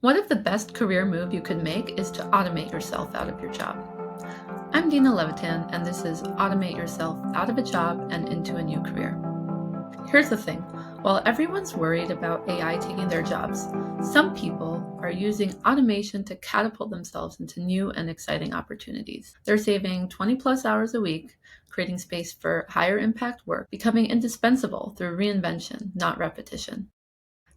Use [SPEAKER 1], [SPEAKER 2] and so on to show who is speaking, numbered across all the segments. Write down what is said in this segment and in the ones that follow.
[SPEAKER 1] What if the best career move you could make is to automate yourself out of your job? I'm Dina Levitan, and this is Automate Yourself Out of a Job and Into a New Career. Here's the thing. While everyone's worried about AI taking their jobs, some people are using automation to catapult themselves into new and exciting opportunities. They're saving 20 plus hours a week, creating space for higher impact work, becoming indispensable through reinvention, not repetition.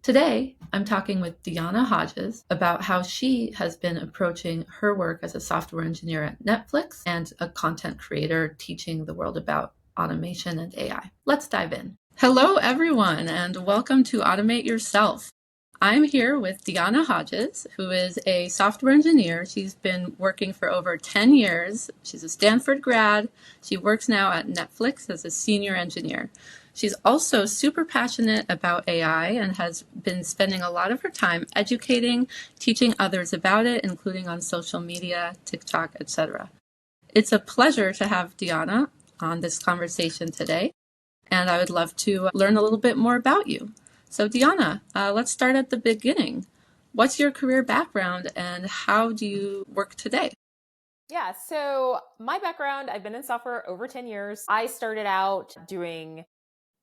[SPEAKER 1] Today, I'm talking with Deonna Hodges about how she has been approaching her work as a software engineer at Netflix and a content creator teaching the world about automation and AI. Let's dive in. Hello, everyone, and welcome to Automate Yourself. I'm here with Deonna Hodges, who is a software engineer. She's been working for over 10 years. She's a Stanford grad. She works now at Netflix as a senior engineer. She's also super passionate about AI and has been spending a lot of her time educating, teaching others about it, including on social media, TikTok, etc. It's a pleasure to have Deonna on this conversation today, and I would love to learn a little bit more about you. So Deonna, let's start at the beginning. What's your career background and how do you work today?
[SPEAKER 2] Yeah, so my background, I've been in software over 10 years. I started out doing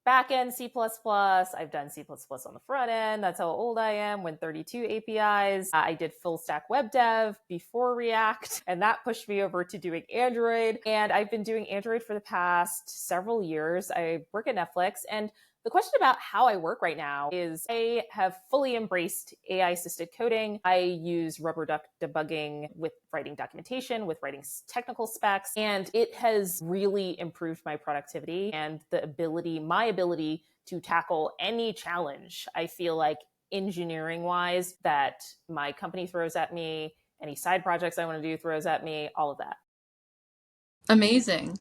[SPEAKER 2] backend C++. I've done C++ on the front end. That's how old I am. When 32 APIs. I did full stack web dev before React, and that pushed me over to doing Android. And I've been doing Android for the past several years. I work at Netflix, and the question about how I work right now is I have fully embraced AI-assisted coding. I use rubber duck debugging with writing documentation, with writing technical specs, and it has really improved my productivity and my ability to tackle any challenge. I feel like engineering-wise that my company throws at me, any side projects I want to do throws at me, all of that.
[SPEAKER 1] Amazing.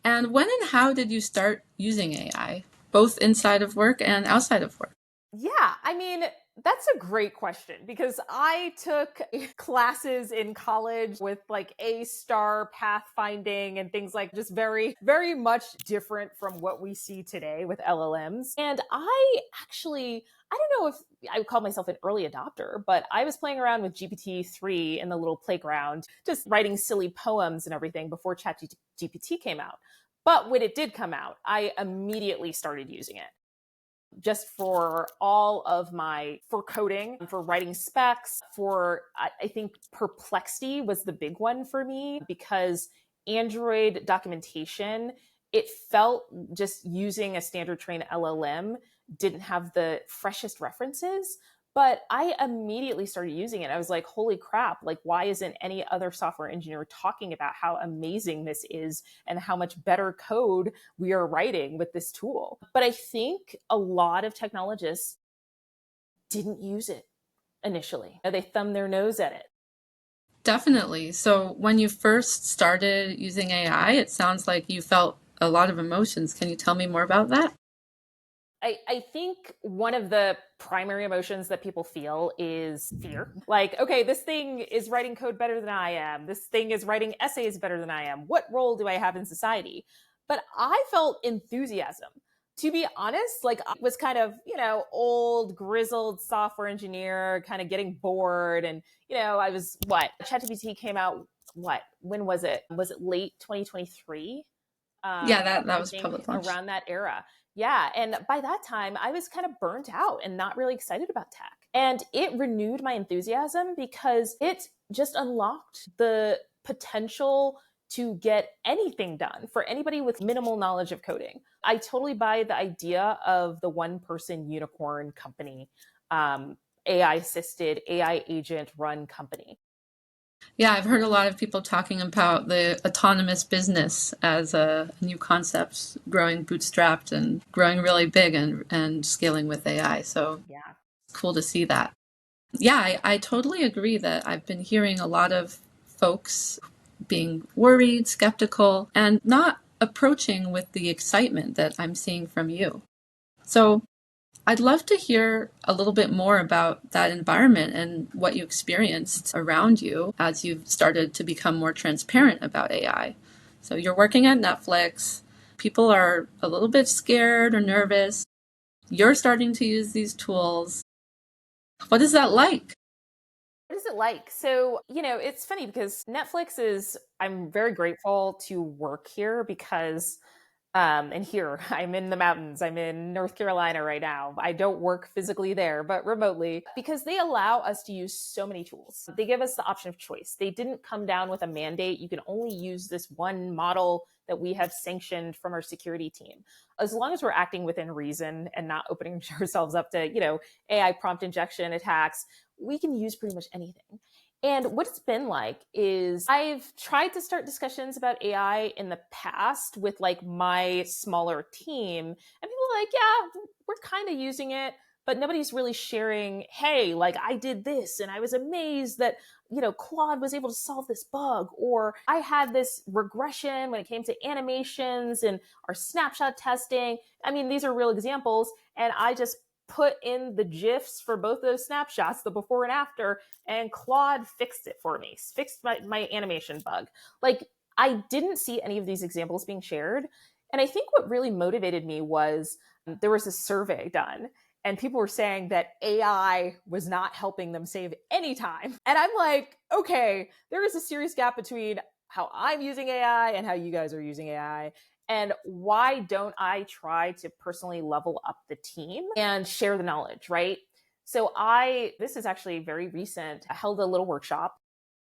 [SPEAKER 1] And when and how did you start using AI, both inside of work and outside of work?
[SPEAKER 2] Yeah, I mean, that's a great question because I took classes in college with like A-star pathfinding and things like just very, very much different from what we see today with LLMs. And I don't know if I would call myself an early adopter, but I was playing around with GPT-3 in the little playground, just writing silly poems and everything before ChatGPT came out. But when it did come out, I immediately started using it just for for coding, for writing specs, I think perplexity was the big one for me because Android documentation, it felt just using a standard trained LLM didn't have the freshest references. But I immediately started using it. I was like, holy crap, like, why isn't any other software engineer talking about how amazing this is and how much better code we are writing with this tool? But I think a lot of technologists didn't use it initially. They thumbed their nose at it.
[SPEAKER 1] Definitely. So when you first started using AI, it sounds like you felt a lot of emotions. Can you tell me more about that?
[SPEAKER 2] I think one of the primary emotions that people feel is fear. Like, okay, this thing is writing code better than I am. This thing is writing essays better than I am. What role do I have in society? But I felt enthusiasm. To be honest, like I was kind of, old, grizzled software engineer, kind of getting bored. And, I was ChatGPT came out, when was it? Was it late 2023?
[SPEAKER 1] Yeah, that
[SPEAKER 2] I
[SPEAKER 1] was
[SPEAKER 2] think
[SPEAKER 1] public launch.
[SPEAKER 2] around that era. Yeah. And by that time, I was kind of burnt out and not really excited about tech. And it renewed my enthusiasm because it just unlocked the potential to get anything done for anybody with minimal knowledge of coding. I totally buy the idea of the one person unicorn company, AI assisted, AI agent run company.
[SPEAKER 1] Yeah, I've heard a lot of people talking about the autonomous business as a new concept, growing bootstrapped and growing really big and scaling with AI. So
[SPEAKER 2] Yeah.
[SPEAKER 1] cool to see that. Yeah, I totally agree that I've been hearing a lot of folks being worried, skeptical, and not approaching with the excitement that I'm seeing from you. So I'd love to hear a little bit more about that environment and what you experienced around you as you've started to become more transparent about AI. So you're working at Netflix. People are a little bit scared or nervous. You're starting to use these tools. What is that like?
[SPEAKER 2] it like? So, it's funny because I'm very grateful to work here because and here, I'm in the mountains. I'm in North Carolina right now. I don't work physically there, but remotely because they allow us to use so many tools. They give us the option of choice. They didn't come down with a mandate. You can only use this one model that we have sanctioned from our security team. As long as we're acting within reason and not opening ourselves up to, AI prompt injection attacks, we can use pretty much anything. And what it's been like is I've tried to start discussions about AI in the past with like my smaller team, and people are like, yeah, we're kind of using it, but nobody's really sharing, hey, like I did this and I was amazed that, Claude was able to solve this bug, or I had this regression when it came to animations and our snapshot testing. I mean, these are real examples, and I just put in the GIFs for both those snapshots, the before and after, and Claude fixed it for me, fixed my animation bug. Like, I didn't see any of these examples being shared. And I think what really motivated me was there was a survey done, and people were saying that AI was not helping them save any time. And I'm like, okay, there is a serious gap between how I'm using AI and how you guys are using AI. And why don't I try to personally level up the team and share the knowledge, right? So this is actually very recent. I held a little workshop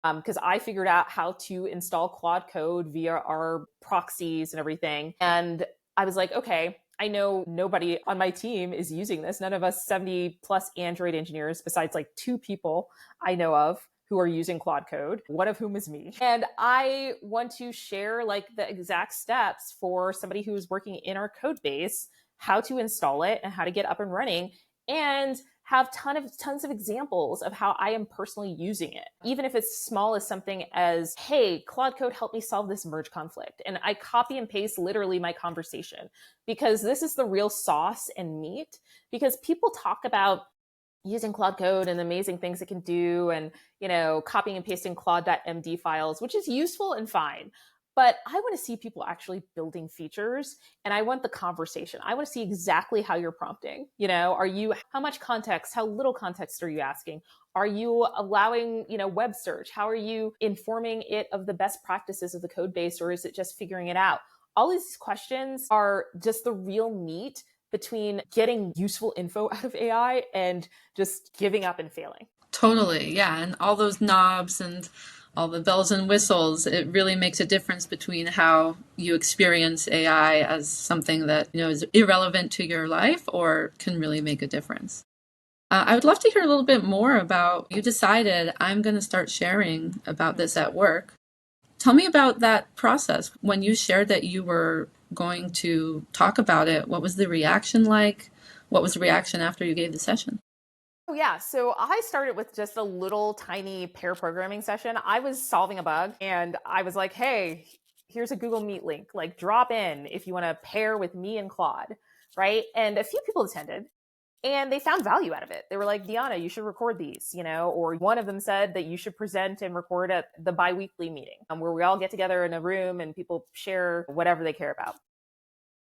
[SPEAKER 2] because I figured out how to install Claude Code via our proxies and everything. And I was like, okay, I know nobody on my team is using this. None of us 70 plus Android engineers, besides like 2 people I know of who are using Claude Code, one of whom is me. And I want to share like the exact steps for somebody who's working in our code base, how to install it and how to get up and running, and have tons of examples of how I am personally using it. Even if it's small as something as, hey, Claude Code helped me solve this merge conflict. And I copy and paste literally my conversation, because this is the real sauce and meat. Because people talk about using Claude Code and the amazing things it can do, and copying and pasting claude.md files, which is useful and fine. But I want to see people actually building features, and I want the conversation. I want to see exactly how you're prompting. How much context, how little context are you asking? Are you allowing, web search? How are you informing it of the best practices of the code base, or is it just figuring it out? All these questions are just the real meat between getting useful info out of AI and just giving up and failing.
[SPEAKER 1] Totally, yeah. And all those knobs and all the bells and whistles, it really makes a difference between how you experience AI as something that, is irrelevant to your life or can really make a difference. I would love to hear a little bit more about, you decided I'm going to start sharing about this at work. Tell me about that process. When you shared that you were going to talk about it, what was the reaction like? What was the reaction after you gave the session?
[SPEAKER 2] Oh, yeah. So I started with just a little tiny pair programming session. I was solving a bug, and I was like, hey, here's a Google Meet link. Like, drop in if you want to pair with me and Claude. Right. And a few people attended, and they found value out of it. They were like, Deonna, you should record these, or one of them said that you should present and record at the biweekly meeting where we all get together in a room and people share whatever they care about.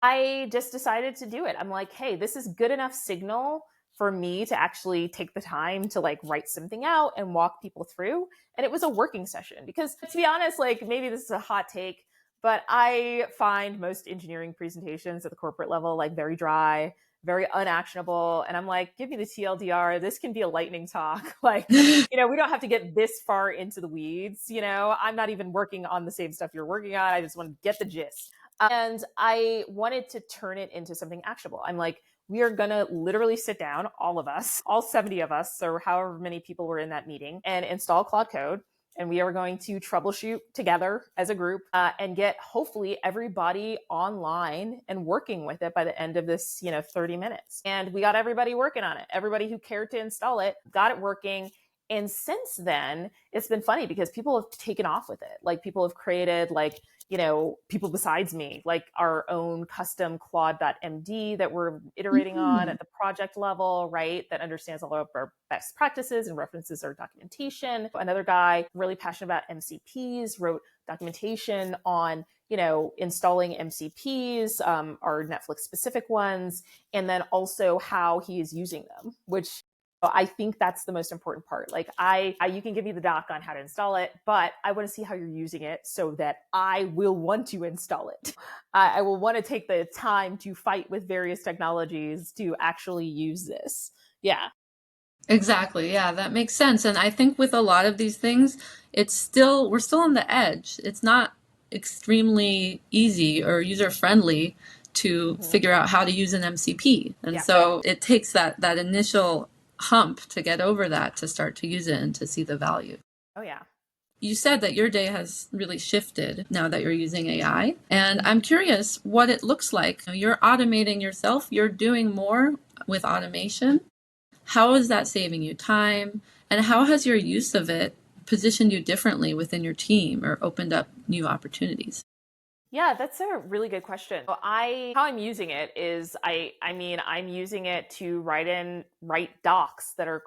[SPEAKER 2] I just decided to do it. I'm like, hey, this is good enough signal for me to actually take the time to like write something out and walk people through. And it was a working session because, to be honest, like maybe this is a hot take, but I find most engineering presentations at the corporate level like very dry, very unactionable. And I'm like, give me the TLDR. This can be a lightning talk. Like, we don't have to get this far into the weeds. I'm not even working on the same stuff you're working on. I just want to get the gist. And I wanted to turn it into something actionable. I'm like, we are going to literally sit down, all of us, all 70 of us, or however many people were in that meeting, and install Claude Code. And we are going to troubleshoot together as a group and get hopefully everybody online and working with it by the end of this, 30 minutes. And we got everybody working on it. Everybody who cared to install it got it working. And since then, it's been funny because people have taken off with it. Like people have created people besides me, like our own custom Claude.md that we're iterating on at the project level, right? That understands all of our best practices and references our documentation. Another guy really passionate about MCPs wrote documentation on, installing MCPs, our Netflix specific ones, and then also how he is using them, which I think that's the most important part. Like you can give me the doc on how to install it, but I want to see how you're using it so that I will want to install it. I will want to take the time to fight with various technologies to actually use this. Yeah.
[SPEAKER 1] Exactly. Yeah, that makes sense. And I think with a lot of these things, we're still on the edge. It's not extremely easy or user friendly to
[SPEAKER 2] Mm-hmm.
[SPEAKER 1] figure out how to use an MCP. And
[SPEAKER 2] Yeah.
[SPEAKER 1] so it takes that initial hump to get over that, to start to use it and to see the value.
[SPEAKER 2] Oh, yeah.
[SPEAKER 1] You said that your day has really shifted now that you're using AI. And I'm curious what it looks like. You're automating yourself, you're doing more with automation. How is that saving you time? And how has your use of it positioned you differently within your team or opened up new opportunities?
[SPEAKER 2] Yeah, that's a really good question. How I'm using it is I'm using it to write docs that are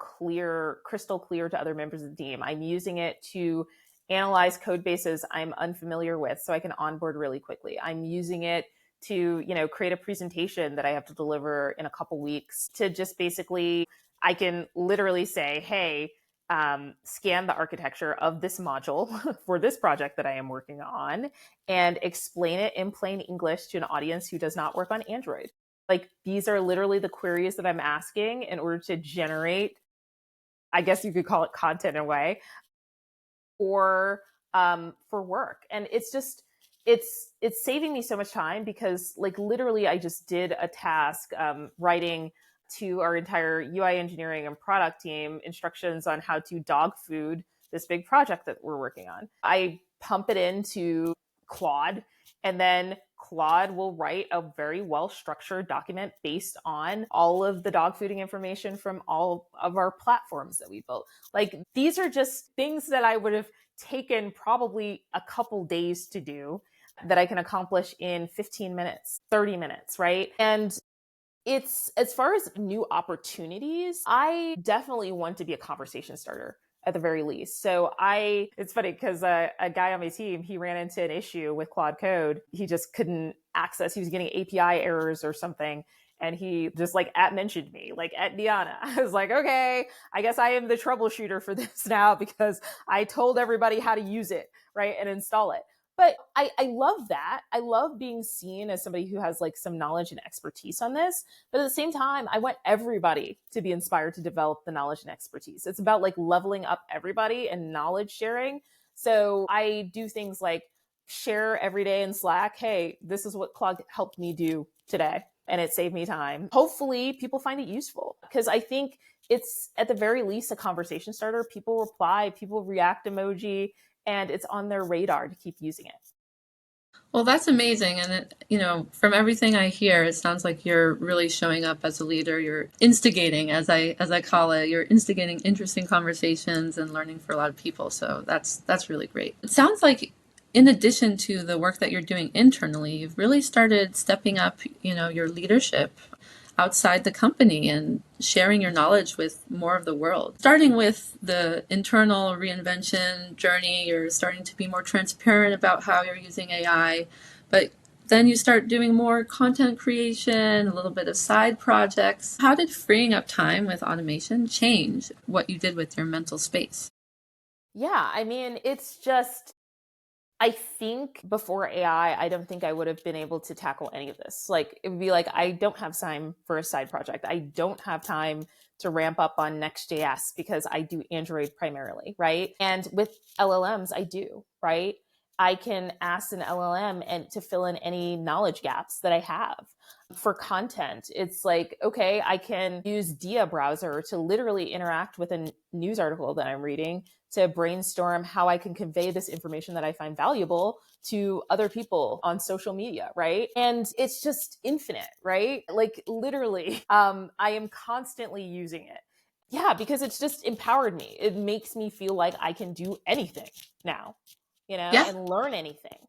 [SPEAKER 2] crystal clear to other members of the team. I'm using it to analyze code bases I'm unfamiliar with so I can onboard really quickly. I'm using it to, create a presentation that I have to deliver in a couple weeks to just basically, I can literally say, hey, scan the architecture of this module for this project that I am working on and explain it in plain English to an audience who does not work on Android. Like, these are literally the queries that I'm asking in order to generate, I guess you could call it content in a way, for work. And it's saving me so much time because, like, literally I just did a task writing to our entire UI engineering and product team instructions on how to dog food this big project that we're working on. I pump it into Claude, and then Claude will write a very well structured document based on all of the dog fooding information from all of our platforms that we built. Like, these are just things that I would have taken probably a couple days to do that I can accomplish in 15 minutes, 30 minutes, right? And it's, as far as new opportunities, I definitely want to be a conversation starter at the very least. So it's funny because a guy on my team, he ran into an issue with Claude Code. He just couldn't access, he was getting API errors or something. And he just mentioned me, like at Deonna. I was like, okay, I guess I am the troubleshooter for this now because I told everybody how to use it, right? And install it. But I love that. I love being seen as somebody who has some knowledge and expertise on this. But at the same time, I want everybody to be inspired to develop the knowledge and expertise. It's about leveling up everybody and knowledge sharing. So I do things like share every day in Slack, hey, this is what Claude helped me do today, and it saved me time. Hopefully people find it useful because I think it's at the very least a conversation starter. People reply, people react emoji, and it's on their radar to keep using it.
[SPEAKER 1] Well, that's amazing. And from everything I hear, it sounds like you're really showing up as a leader. You're instigating, as I call it. You're instigating interesting conversations and learning for a lot of people. So that's really great. It sounds like, in addition to the work that you're doing internally, you've really started stepping up, your leadership outside the company and sharing your knowledge with more of the world. Starting with the internal reinvention journey, you're starting to be more transparent about how you're using AI, but then you start doing more content creation, a little bit of side projects. How did freeing up time with automation change what you did with your mental space?
[SPEAKER 2] Yeah, I mean, it's just, I think before AI, I don't think I would have been able to tackle any of this. It would be I don't have time for a side project. I don't have time to ramp up on Next.js because I do Android primarily, right? And with LLMs, I do, right? I can ask an LLM and to fill in any knowledge gaps that I have. For content, it's okay, I can use Dia browser to literally interact with a news article that I'm reading to brainstorm how I can convey this information that I find valuable to other people on social media, right? And it's just infinite, right? Literally, I am constantly using it. Yeah, because it's just empowered me. It makes me feel like I can do anything now,
[SPEAKER 1] Yeah,
[SPEAKER 2] and learn anything.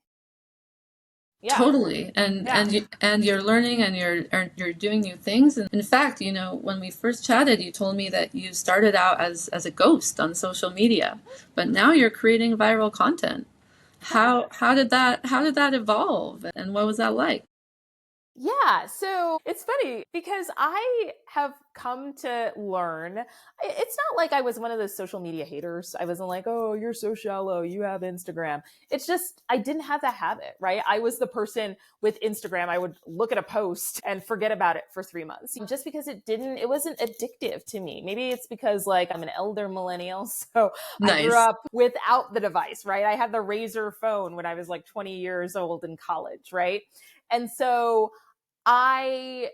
[SPEAKER 2] Yeah.
[SPEAKER 1] totally. And you're learning and you're doing new things. And in fact, when we first chatted, you told me that you started out as a ghost on social media, but now you're creating viral content. How did that evolve, and what was that like?
[SPEAKER 2] Yeah, so it's funny because I have come to learn. It's not like I was one of those social media haters. I wasn't like, oh, you're so shallow, you have Instagram. It's just, I didn't have that habit, right? I was the person with Instagram, I would look at a post and forget about it for 3 months. And just because it wasn't addictive to me. Maybe it's because like I'm an elder millennial. So I grew
[SPEAKER 1] Nice.
[SPEAKER 2] up without the device, right? I had the Razor phone when I was like 20 years old in college, right? And so I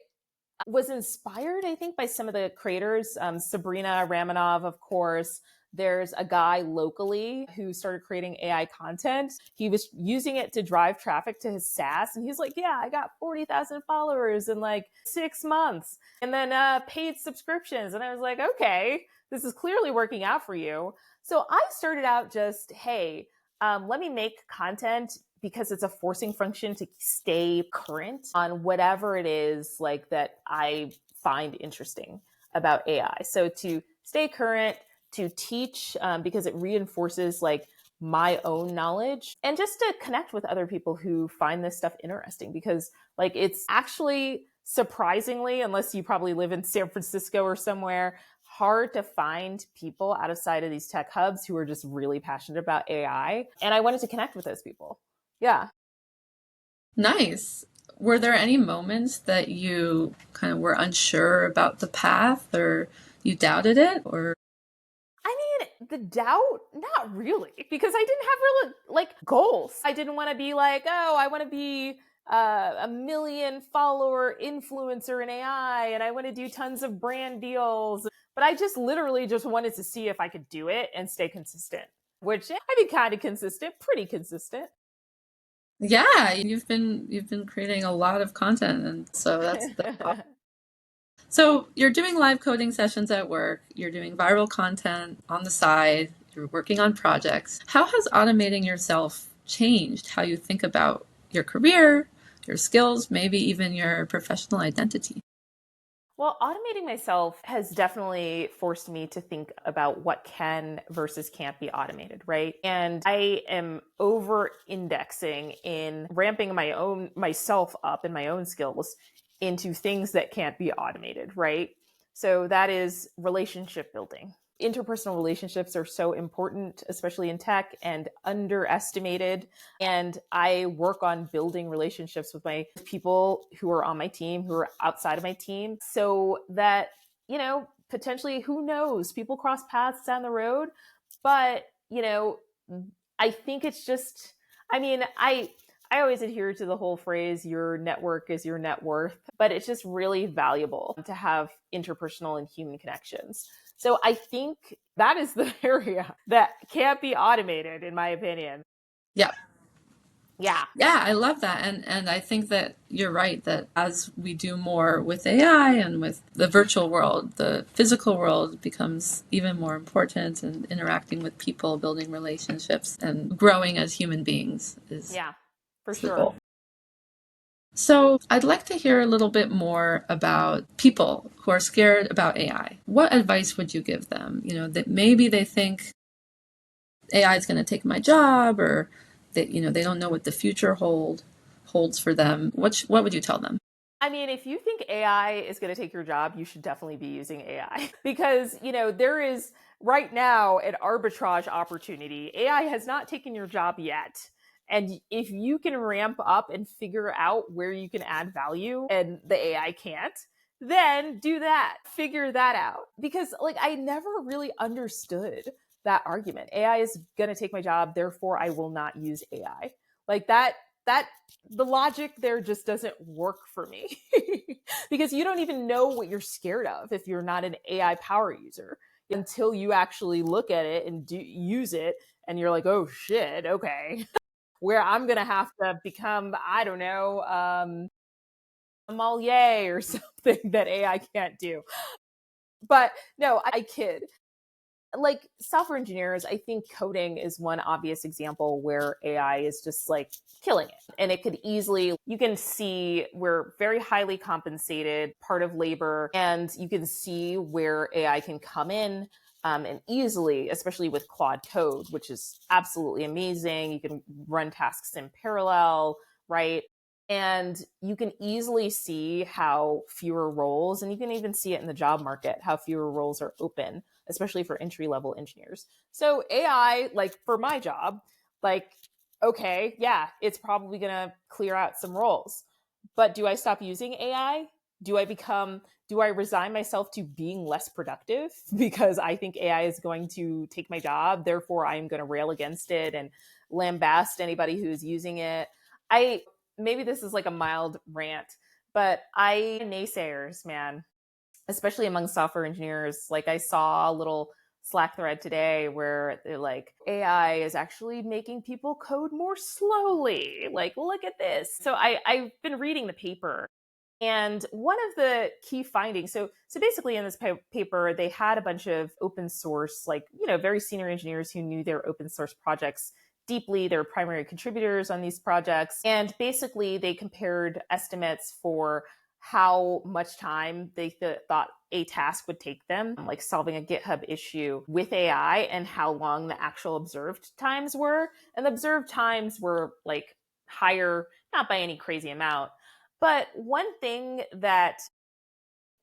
[SPEAKER 2] was inspired, I think, by some of the creators. Sabrina Ramanov, of course. There's a guy locally who started creating AI content. He was using it to drive traffic to his SaaS. And he's like, yeah, I got 40,000 followers in like 6 months. And then paid subscriptions. And I was like, okay, this is clearly working out for you. So I started out just, hey, let me make content because it's a forcing function to stay current on whatever it is like that I find interesting about AI. So to stay current, to teach, because it reinforces like my own knowledge, and just to connect with other people who find this stuff interesting, because like it's actually surprisingly, unless you probably live in San Francisco or somewhere, hard to find people outside of these tech hubs who are just really passionate about AI. And I wanted to connect with those people. Yeah.
[SPEAKER 1] Nice. Were there any moments that you kind of were unsure about the path or you doubted it or
[SPEAKER 2] I mean, the doubt, not really, because I didn't have real like goals. I didn't want to be like, oh, I want to be a million follower influencer in AI and I want to do tons of brand deals. But I just literally just wanted to see if I could do it and stay consistent, which I've been kind of consistent, pretty consistent.
[SPEAKER 1] yeah, you've been creating a lot of content and so that's awesome. So you're doing live coding sessions at work, you're doing viral content on the side, you're working on projects. How has automating yourself changed how you think about your career, your skills, maybe even your professional identity?
[SPEAKER 2] Well, automating myself has definitely forced me to think about what can versus can't be automated, right? And I am over indexing in ramping myself up and my own skills into things that can't be automated, right? So that is relationship building. Interpersonal relationships are so important, especially in tech, and underestimated. And I work on building relationships with my people who are on my team, who are outside of my team, so that, potentially, who knows, people cross paths down the road. But, I think it's just, I mean, I always adhere to the whole phrase, your network is your net worth, but it's just really valuable to have interpersonal and human connections. So I think that is the area that can't be automated, in my opinion.
[SPEAKER 1] Yeah.
[SPEAKER 2] Yeah.
[SPEAKER 1] Yeah, I love that. And I think that you're right that as we do more with AI and with the virtual world, the physical world becomes even more important and interacting with people, building relationships and growing as human beings
[SPEAKER 2] Yeah, for
[SPEAKER 1] is the
[SPEAKER 2] sure.
[SPEAKER 1] goal. So I'd like to hear a little bit more about people who are scared about AI. What advice would you give them? That maybe they think AI is going to take my job or that, they don't know what the future holds for them. What would you tell them?
[SPEAKER 2] I mean, if you think AI is going to take your job, you should definitely be using AI because, there is right now an arbitrage opportunity. AI has not taken your job yet. And if you can ramp up and figure out where you can add value and the AI can't, then do that. Figure that out. Because like I never really understood that argument. AI is going to take my job, therefore I will not use AI. Like that the logic there just doesn't work for me because you don't even know what you're scared of if you're not an AI power user until you actually look at it and use it and you're like, oh shit, okay, where I'm gonna have to become, I don't know, a Moliere or something that AI can't do. But no, I kid. Like software engineers, I think coding is one obvious example where AI is just like killing it. And it could easily, you can see we're very highly compensated, part of labor, and you can see where AI can come in and easily, especially with Claude Code, which is absolutely amazing. You can run tasks in parallel, right? And you can easily see how fewer roles, and you can even see it in the job market, how fewer roles are open, especially for entry level engineers. So AI, like for my job, like, okay, yeah, it's probably going to clear out some roles. But do I stop using AI? Do I become, do I resign myself to being less productive because I think AI is going to take my job? Therefore, I'm going to rail against it and lambast anybody who's using it. I maybe this is like a mild rant, but I naysayers, man, especially among software engineers. Like I saw a little Slack thread today where they're like, AI is actually making people code more slowly. Like, look at this. So I've been reading the paper. And one of the key findings, so basically in this paper, they had a bunch of open source, like, very senior engineers who knew their open source projects deeply. They were primary contributors on these projects. And basically they compared estimates for how much time they thought a task would take them, like solving a GitHub issue with AI, and how long the actual observed times were. And the observed times were like higher, not by any crazy amount. But one thing that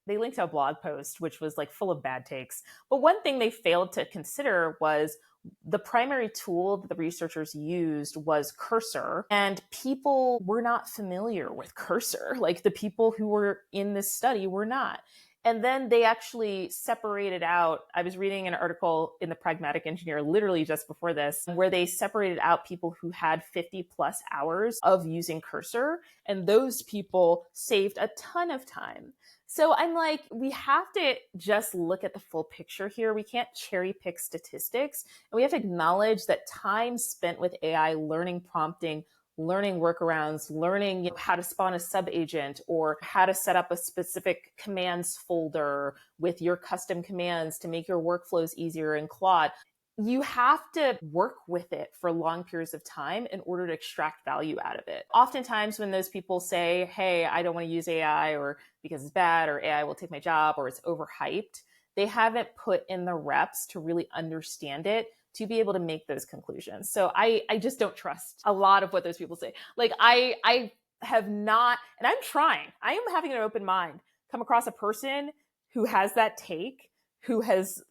[SPEAKER 2] they linked to a blog post, which was like full of bad takes. But one thing they failed to consider was the primary tool that the researchers used was Cursor, and people were not familiar with Cursor. Like the people who were in this study were not. And then they actually separated out. I was reading an article in the Pragmatic Engineer literally just before this, where they separated out people who had 50 plus hours of using Cursor, and those people saved a ton of time. So I'm like, we have to just look at the full picture here. We can't cherry pick statistics. And we have to acknowledge that time spent with AI learning prompting, learning workarounds, learning how to spawn a subagent or how to set up a specific commands folder with your custom commands to make your workflows easier in Claude. You have to work with it for long periods of time in order to extract value out of it. Oftentimes when those people say, hey, I don't want to use AI, or because it's bad, or AI will take my job, or it's overhyped, they haven't put in the reps to really understand it to be able to make those conclusions. So I just don't trust a lot of what those people say. Like I have not, and I'm trying, I am having an open mind, come across a person who has that take, who has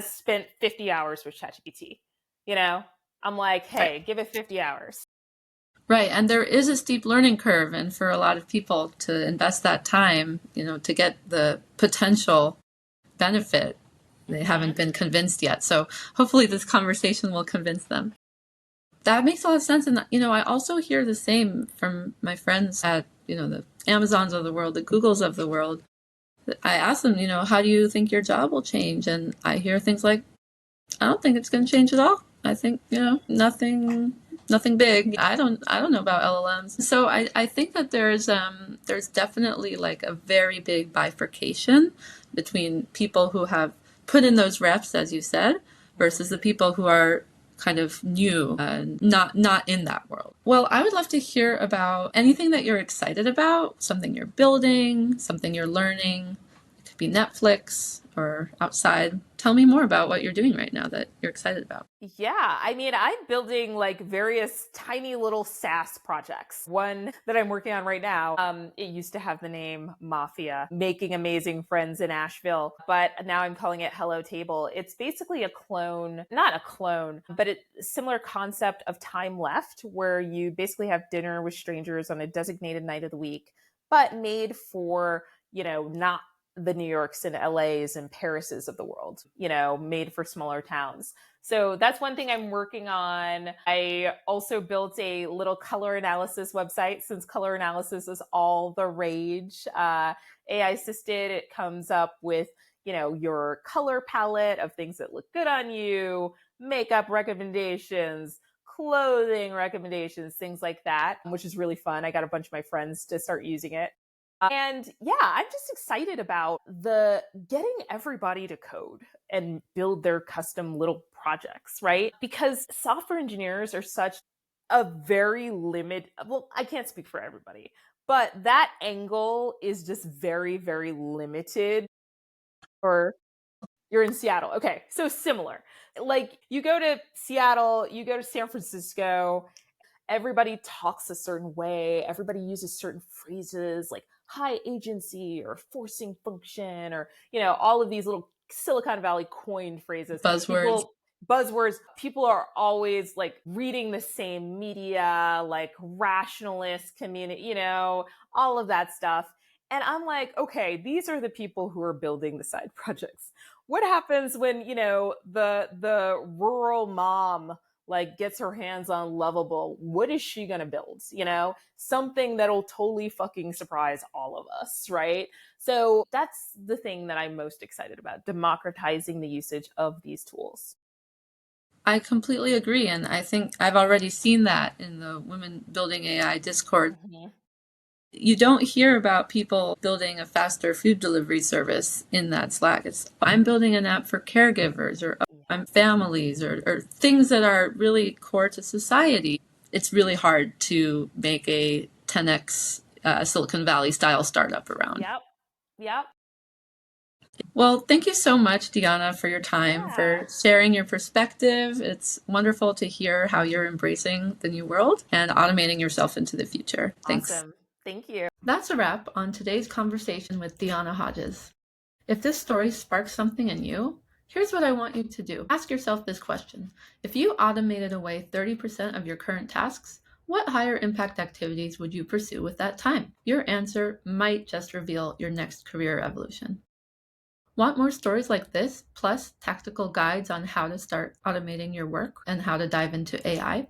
[SPEAKER 2] spent 50 hours with ChatGPT. I'm like, hey, give it 50 hours.
[SPEAKER 1] Right. And there is a steep learning curve. And for a lot of people to invest that time, to get the potential benefit, they haven't been convinced yet. So hopefully this conversation will convince them. That makes a lot of sense. And, I also hear the same from my friends at, the Amazons of the world, the Googles of the world. I ask them, how do you think your job will change? And I hear things like, I don't think it's going to change at all. I think, nothing big. I don't know about LLMs. So I think that there's definitely like a very big bifurcation between people who have put in those reps, as you said, versus the people who are kind of new, not in that world. Well, I would love to hear about anything that you're excited about, something you're building, something you're learning. It could be Netflix or outside. Tell me more about what you're doing right now that you're excited about.
[SPEAKER 2] Yeah, I mean, I'm building like various tiny little SaaS projects. One that I'm working on right now, it used to have the name Mafia, Making Amazing Friends in Asheville, but now I'm calling it Hello Table. It's basically a clone, not a clone, but a similar concept of Time Left, where you basically have dinner with strangers on a designated night of the week, but made for, not the New Yorks and LAs and Parises of the world, made for smaller towns. So that's one thing I'm working on. I also built a little color analysis website, since color analysis is all the rage. AI assisted, it comes up with, your color palette of things that look good on you, makeup recommendations, clothing recommendations, things like that, which is really fun. I got a bunch of my friends to start using it. And yeah, I'm just excited about the getting everybody to code and build their custom little projects, right? Because software engineers are such a very well, I can't speak for everybody, but that angle is just very, very limited. Or you're in Seattle. Okay, so similar. Like you go to Seattle, you go to San Francisco, everybody talks a certain way. Everybody uses certain phrases like high agency or forcing function, or, all of these little Silicon Valley coined phrases.
[SPEAKER 1] Buzzwords.
[SPEAKER 2] Buzzwords. People are always like reading the same media, like rationalist community, all of that stuff. And I'm like, okay, these are the people who are building the side projects. What happens when, the rural mom like gets her hands on Lovable? What is she going to build? Something that'll totally fucking surprise all of us, right? So that's the thing that I'm most excited about, democratizing the usage of these tools.
[SPEAKER 1] I completely agree. And I think I've already seen that in the Women Building AI Discord.
[SPEAKER 2] Mm-hmm.
[SPEAKER 1] You don't hear about people building a faster food delivery service in that Slack. It's, I'm building an app for caregivers, or I'm families, or things that are really core to society. It's really hard to make a 10x Silicon Valley style startup around.
[SPEAKER 2] Yep.
[SPEAKER 1] Well, thank you so much, Deonna, for your time, for sharing your perspective. It's wonderful to hear how you're embracing the new world and automating yourself into the future. Thanks.
[SPEAKER 2] Awesome. Thank you.
[SPEAKER 1] That's a wrap on today's conversation with Deonna Hodges. If this story sparks something in you, here's what I want you to do. Ask yourself this question. If you automated away 30% of your current tasks, what higher impact activities would you pursue with that time? Your answer might just reveal your next career evolution. Want more stories like this, plus tactical guides on how to start automating your work and how to dive into AI?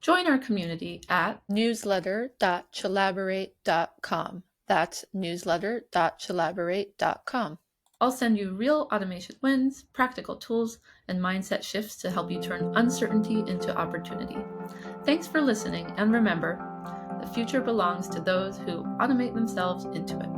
[SPEAKER 1] Join our community at newsletter.chillaborate.com. That's newsletter.chillaborate.com. I'll send you real automation wins, practical tools, and mindset shifts to help you turn uncertainty into opportunity. Thanks for listening, and remember, the future belongs to those who automate themselves into it.